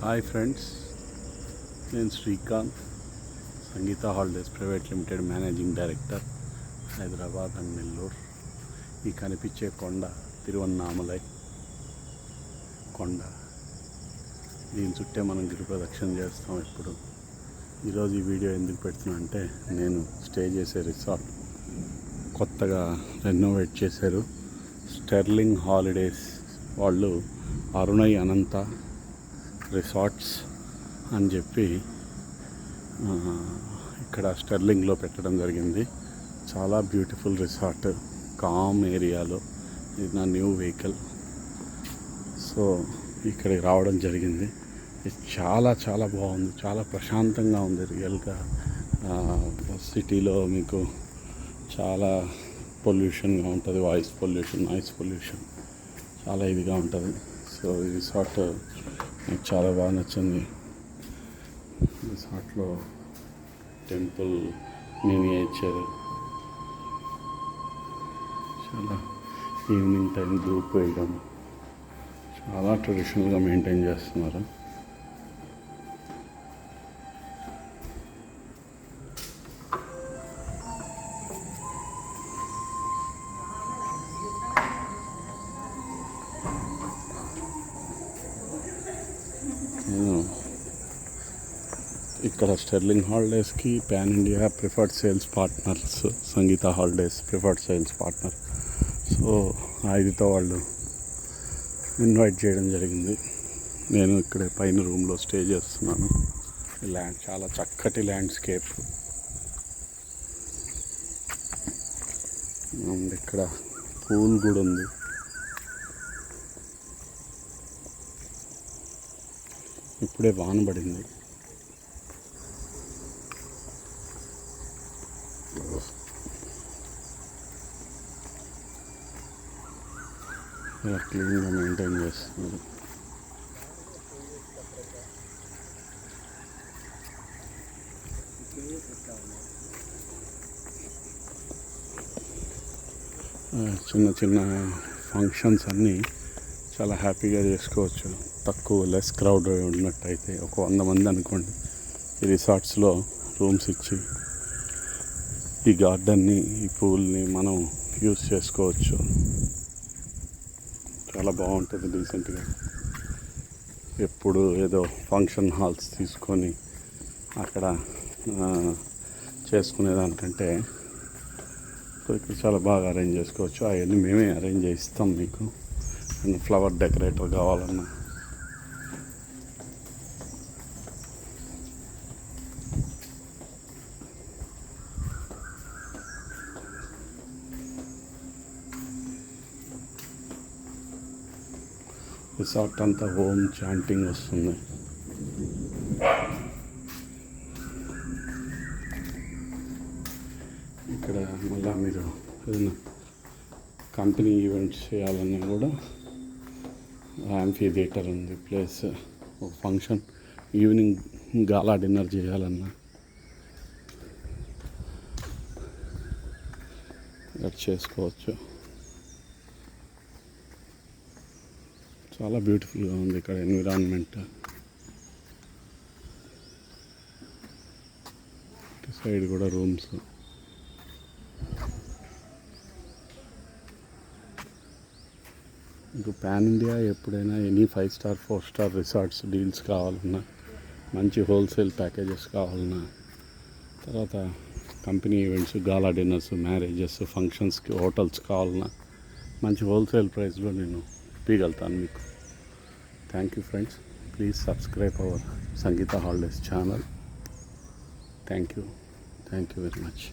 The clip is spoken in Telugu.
హాయ్ ఫ్రెండ్స్, నేను Srikanth, Sangeetha holidays private limited managing director, Hyderabad and Nellore. ఈ కనిపించే కొండ తిరువన్నామలై కొండ. దీని చుట్టే మనం గిరి ప్రదక్షిణ చేస్తాం. ఇప్పుడు ఈరోజు ఈ వీడియో ఎందుకు పెడుతున్నా అంటే, నేను స్టే చేసే రిసార్ట్ కొత్తగా రెనోవేట్ చేశారు. స్టెర్లింగ్ హాలిడేస్ వాళ్ళు అరుణై అనంత రిసార్ట్స్ అని చెప్పి ఇక్కడ స్టెర్లింగ్లో పెట్టడం జరిగింది. చాలా బ్యూటిఫుల్ రిసార్ట్, కామ్ ఏరియాలో. ఇది నా న్యూ వెహికల్, సో ఇక్కడికి రావడం జరిగింది. ఇది చాలా చాలా బాగుంది, చాలా ప్రశాంతంగా ఉంది. రియల్గా సిటీలో మీకు చాలా పొల్యూషన్గా ఉంటుంది, వాయిస్ పొల్యూషన్, నాయిస్ పొల్యూషన్ చాలా ఇదిగా ఉంటుంది. సో ఈ రిసార్ట్ నాకు చాలా బాగా నచ్చింది. రిసార్ట్లో టెంపుల్ మినియేచర్, చాలా ఈవినింగ్ టైం ధూప్ వేయడం, చాలా ట్రెడిషనల్గా మెయింటైన్ చేస్తున్నారు. ఇక్కడ స్టెర్లింగ్ హాలిడేస్కి pan India preferred sales partners, Sangeetha holidays preferred sales partner. So ఐదుతో వాళ్ళు ఇన్వైట్ చేయడం జరిగింది. నేను ఇక్కడ పైన రూమ్లో స్టే చేస్తున్నాను. ల్యాండ్ చాలా చక్కటి ల్యాండ్స్కేప్. ఇక్కడ పూల్ కూడా ఉంది. ఇప్పుడే వాన పడింది. ఇలా క్లీన్గా మెయింటైన్ చేస్తున్నారు. చిన్న చిన్న ఫంక్షన్స్ అన్నీ చాలా హ్యాపీగా చేసుకోవచ్చు. తక్కువ లెస్ క్రౌడ్ ఉన్నట్టయితే ఒక 100 మంది అనుకోండి, ఈ రిసార్ట్స్లో రూమ్స్ ఇచ్చి ఈ గార్డెన్ని, ఈ పూల్ని మనం యూస్ చేసుకోవచ్చు. చాలా బాగుంటుంది డీసెంట్గా. ఎప్పుడు ఏదో ఫంక్షన్ హాల్స్ తీసుకొని అక్కడ చేసుకునేదానికంటే ఇక్కడ చాలా బాగా అరేంజ్ చేసుకోవచ్చు. అవన్నీ మేమే అరేంజ్ చేయిస్తాం మీకు. ఫ్లవర్ డెకరేటర్ కావాలన్నా రిసార్ట్ అంతా హోమ్ చాంటింగ్ వస్తుంది. ఇక్కడ మళ్ళీ మీరు ఏదైనా కంపెనీ ఈవెంట్స్ చేయాలన్నా కూడా యాంఫీ థియేటర్ ఉంది ప్లేస్. ఒక ఫంక్షన్ ఈవినింగ్ గాలా డిన్నర్ చేయాలన్నా ఇక్కడ చేసుకోవచ్చు. చాలా బ్యూటిఫుల్గా ఉంది ఇక్కడ ఎన్విరాన్మెంట్. సైడ్ కూడా రూమ్స్. మీకు పాన్ ఇండియా ఎప్పుడైనా any 5 star 4 star resorts deals కావాలన్నా, మంచి హోల్సేల్ ప్యాకేజెస్ కావాలన్నా, తర్వాత కంపెనీ ఈవెంట్స్, గాలా డిన్నర్స్, మ్యారేజెస్, ఫంక్షన్స్కి హోటల్స్ కావాలన్నా మంచి హోల్సేల్ ప్రైస్లో నేను ఇవ్వగలుగుతాను మీకు. Thank you friends. Please subscribe our Sangeetha holidays channel. Thank you very much.